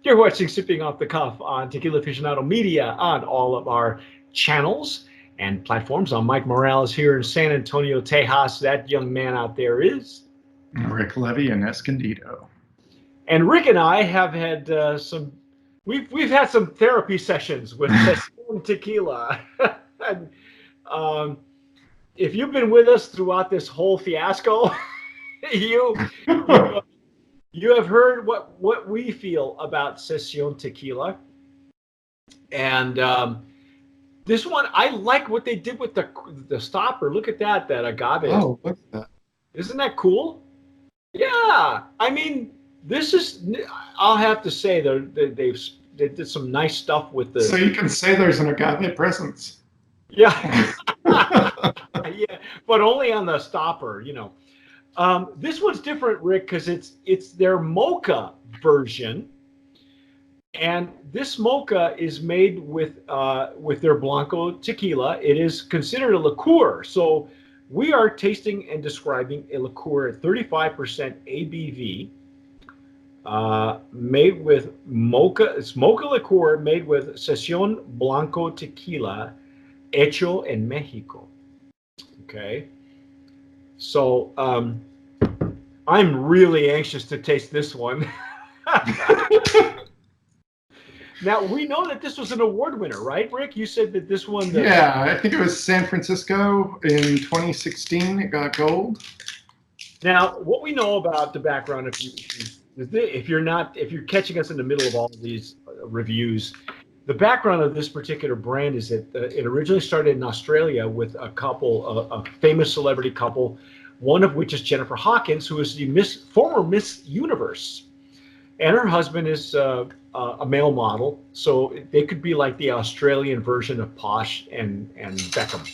You're watching Sipping Off the Cuff on Tequila Aficionado Media on all of our channels and platforms. I'm Mike Morales here in San Antonio, Tejas. That young man out there is Rick Levy in Escondido. And Rick and I have had we've had some therapy sessions with Sesion Tequila. And, if you've been with us throughout this whole fiasco, you have heard what we feel about Sesion Tequila. And this one, I like what they did with the stopper. Look at that agave. Oh, look at that. Isn't that cool? Yeah. I mean, this is, I'll have to say, they did some nice stuff with the. So you can say there's an agave presence. Yeah. Yeah, but only on the stopper, you know. This one's different, Rick, because it's their Mocha version, and this Mocha is made with their Blanco tequila. It is considered a liqueur, so we are tasting and describing a liqueur at 35% ABV, made with Mocha. It's Mocha liqueur made with Sesion Blanco tequila, hecho en Mexico. Okay, so I'm really anxious to taste this one. Now, we know that this was an award winner, right, Rick? You said that this one... Yeah, I think it was San Francisco in 2016. It got gold. Now, what we know about the background, if you're catching us in the middle of all of these reviews, the background of this particular brand is that it originally started in Australia with a couple, a famous celebrity couple, one of which is Jennifer Hawkins, who is the former Miss Universe. And her husband is a male model, so they could be like the Australian version of Posh and Beckham.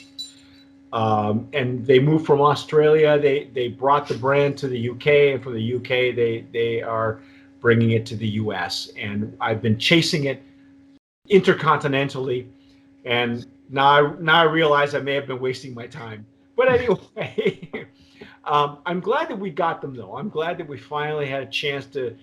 And they moved from Australia. They brought the brand to the UK, and from the UK, they are bringing it to the US. And I've been chasing it intercontinentally, and now I realize I may have been wasting my time. But anyway, I'm glad that we got them, though. I'm glad that we finally had a chance to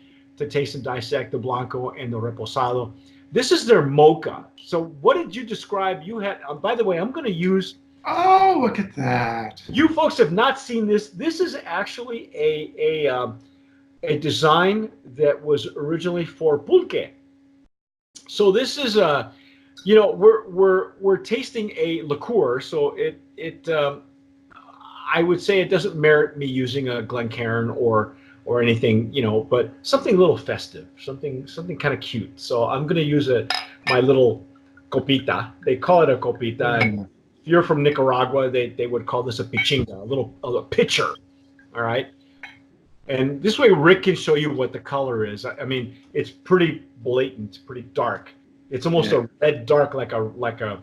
taste and dissect the Blanco and the Reposado. This is their Mocha. So what did you describe? You had, by the way, I'm going to use... Oh, look at that. You folks have not seen this. This is actually a design that was originally for pulque. So this is we're tasting a liqueur. So I would say it doesn't merit me using a Glencairn or anything, but something a little festive, something kind of cute. So I'm going to use my little copita. They call it a copita. And if you're from Nicaragua, they would call this a pichinga, a little pitcher. All right. And this way, Rick can show you what the color is. I mean, it's pretty blatant, pretty dark. It's almost a red dark, like a.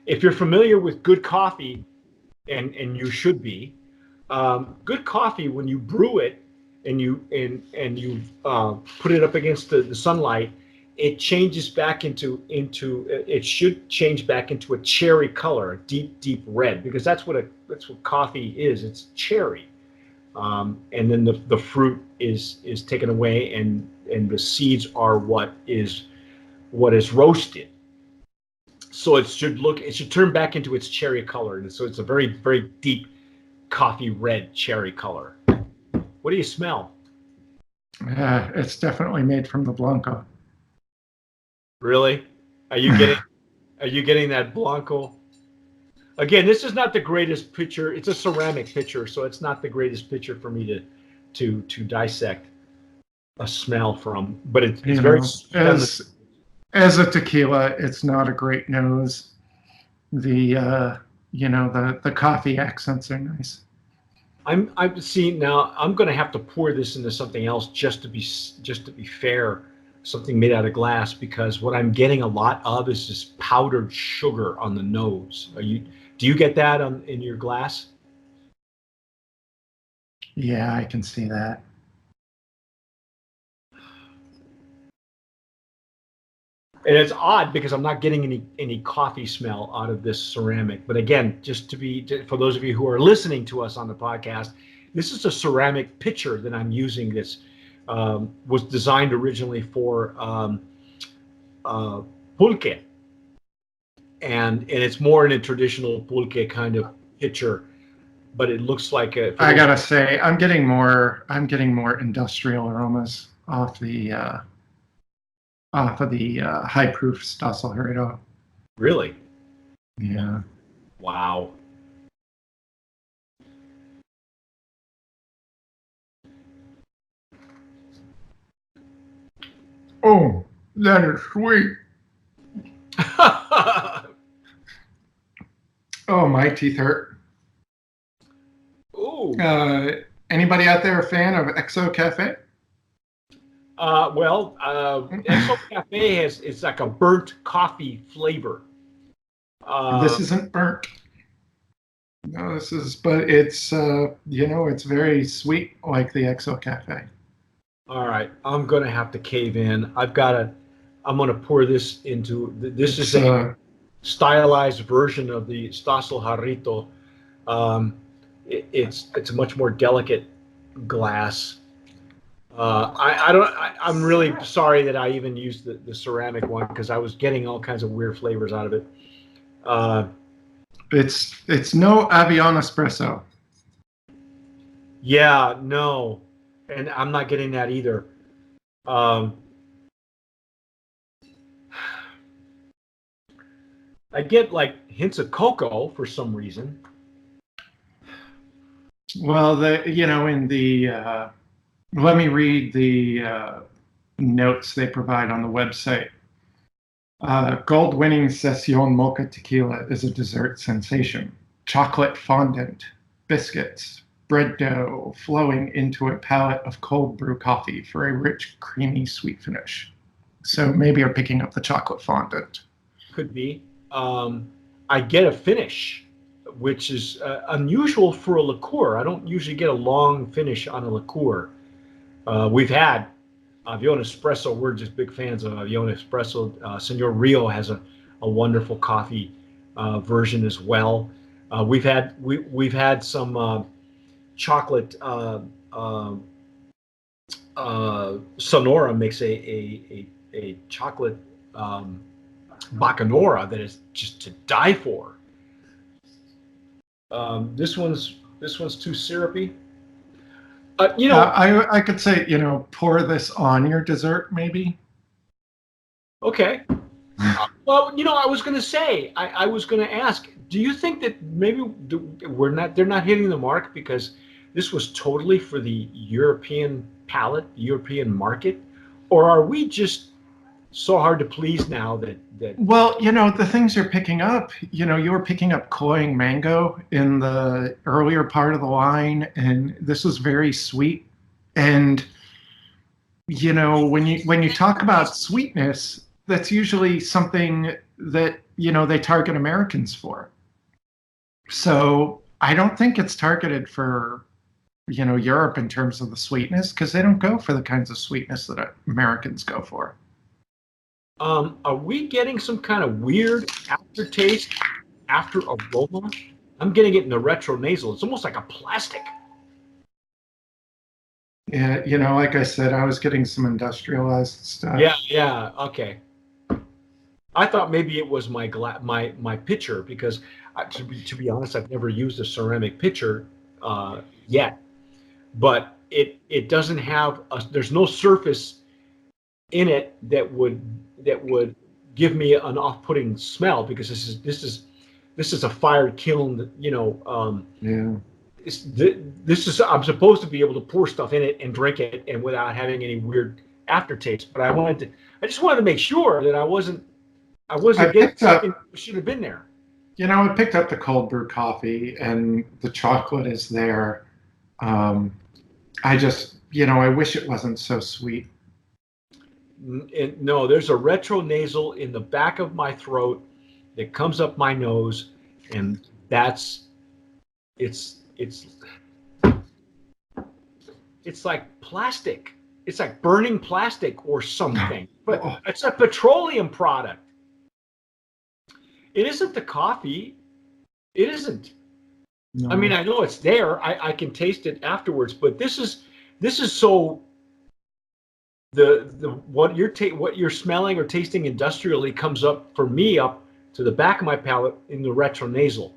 If you're familiar with good coffee, and you should be, good coffee, when you brew it and you put it up against the sunlight, it changes back into it should change back into a cherry color, a deep red, because that's what coffee is. It's cherry. And then the fruit is taken away, and the seeds are what is roasted. So it should turn back into its cherry color, and so it's a very, very deep coffee red cherry color. What do you smell? It's definitely made from the Blanco. Really? Are you getting that Blanco? Again, this is not the greatest pitcher. It's a ceramic pitcher, so it's not the greatest pitcher for me to dissect a smell from. But it's very as a tequila, it's not a great nose. The coffee accents are nice. I'm seeing now. I'm going to have to pour this into something else just to be fair. Something made out of glass, because what I'm getting a lot of is this powdered sugar on the nose. Do you get that in your glass? Yeah, I can see that. And it's odd because I'm not getting any coffee smell out of this ceramic. But again, for those of you who are listening to us on the podcast, this is a ceramic pitcher that I'm using. This was designed originally for pulque, and it's more in a traditional pulque kind of pitcher, but it looks like I gotta say, I'm getting more industrial aromas off of the high proof Stossel. really. Yeah. Wow. Oh, that is sweet. Oh, my teeth hurt. Ooh. Anybody out there a fan of Exo Cafe? Well, Exo Cafe it's like a burnt coffee flavor. This isn't burnt. No, but it's it's very sweet like the Exo Cafe. All right, I'm gonna have to cave in. I'm gonna pour this into. This is a stylized version of the Stossel Jarrito. Um, it's a much more delicate glass. I'm really sorry that I even used the ceramic one because I was getting all kinds of weird flavors out of it. It's no Avion espresso. Yeah, no, and I'm not getting that either. Um, I get like hints of cocoa for some reason. Well, in the let me read the notes they provide on the website. Gold-winning Sesion Mocha Tequila is a dessert sensation. Chocolate fondant, biscuits, bread dough flowing into a palette of cold brew coffee for a rich, creamy, sweet finish. So maybe you're picking up the chocolate fondant. Could be. I get a finish, which is unusual for a liqueur. I don't usually get a long finish on a liqueur. We've had Avion Espresso. We're just big fans of Avion Espresso. Senor Rio has a wonderful coffee version as well. We've had some chocolate. Sonora makes a chocolate bacanora that is just to die for. This one's too syrupy. I could say, pour this on your dessert, maybe. Okay. Well, I was going to say, I was going to ask, do you think that maybe they're not hitting the mark because this was totally for the European palate, the European market, or are we just so hard to please now that Well, the things you're picking up, you were picking up cloying mango in the earlier part of the line, and this was very sweet. And when you talk about sweetness, that's usually something that they target Americans for. So I don't think it's targeted for Europe in terms of the sweetness, because they don't go for the kinds of sweetness that Americans go for. Are we getting some kind of weird aftertaste, after aroma? I'm getting it in the retronasal. It's almost like a plastic. Yeah, like I said, I was getting some industrialized stuff. Yeah, okay. I thought maybe it was my pitcher because, to be honest, I've never used a ceramic pitcher yet. But it doesn't have there's no surface in it that would give me an off-putting smell because this is a fired kiln. Yeah. This is I'm supposed to be able to pour stuff in it and drink it and without having any weird aftertaste. But I just wanted to make sure that I wasn't getting something that should have been there. I picked up the cold brew coffee and the chocolate is there. I just, I wish it wasn't so sweet. No, there's a retronasal in the back of my throat that comes up my nose, and it's like plastic. It's like burning plastic or something. But it's a petroleum product. It isn't the coffee. It isn't. No. I mean, I know it's there. I can taste it afterwards, but this is so what you're smelling or tasting industrially comes up for me up to the back of my palate in the retronasal,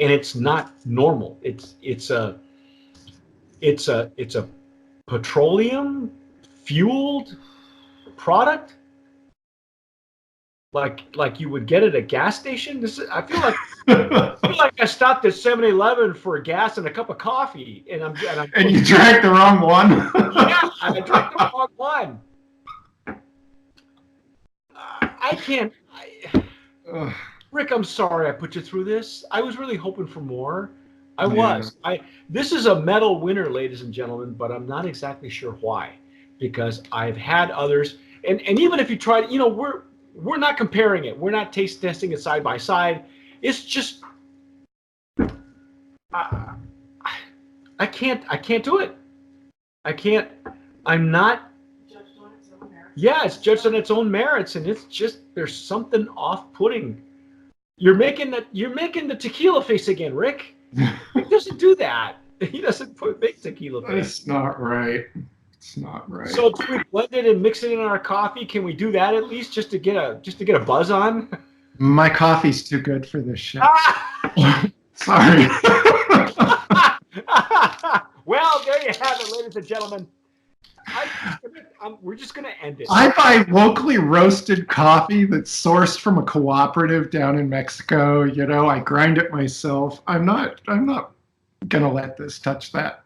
and it's not normal. It's a petroleum fueled product, like you would get at a gas station. I feel like I stopped at 7-Eleven for gas and a cup of coffee, and you drank the wrong one. Yeah, I drank the wrong one. I can't. Rick, I'm sorry I put you through this. I was really hoping for more. I was. This is a medal winner, ladies and gentlemen, but I'm not exactly sure why, because I've had others, and even if you try, we're not comparing it. We're not taste testing it side by side. It's just I can't do it. I can't. I'm not. Yeah, it's judged on its own merits, and it's just there's something off-putting. You're making the tequila face again, Rick. He doesn't do that. He doesn't make tequila face. It's not right. It's not right. So do we blend it and mix it in our coffee? Can we do that at least just to get a buzz on? My coffee's too good for this shit. Sorry. Well, there you have it, ladies and gentlemen. We're just going to end it. I buy locally roasted coffee that's sourced from a cooperative down in Mexico. I grind it myself. I'm not going to let this touch that.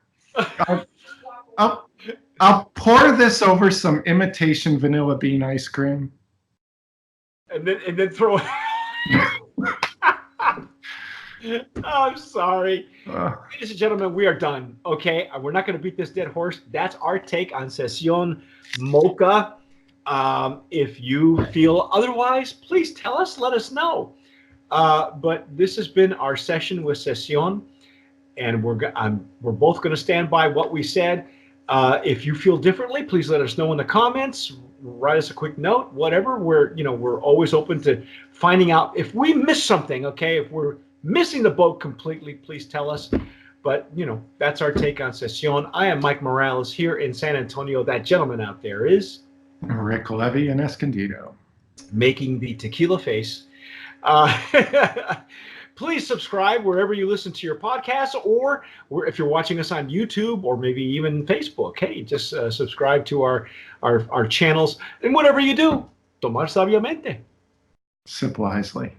I'll pour this over some imitation vanilla bean ice cream. And then throw it. I'm sorry. Ladies and gentlemen, we are done. Okay, we're not going to beat this dead horse. That's our take on Sesion Mocha. If you feel otherwise, please tell us. Let us know. But this has been our session with Sesion, and we're both going to stand by what we said. If you feel differently, please let us know in the comments. Write us a quick note. Whatever. We're always open to finding out if we missed something. Okay, if we're missing the boat completely, please tell us. But that's our take on Sesion. I am Mike Morales here in San Antonio. That gentleman out there is Rick Levy in Escondido, making the tequila face. Please subscribe wherever you listen to your podcasts, or if you're watching us on YouTube or maybe even Facebook. Hey, just subscribe to our channels, and whatever you do, tomar sabiamente. Sip wisely.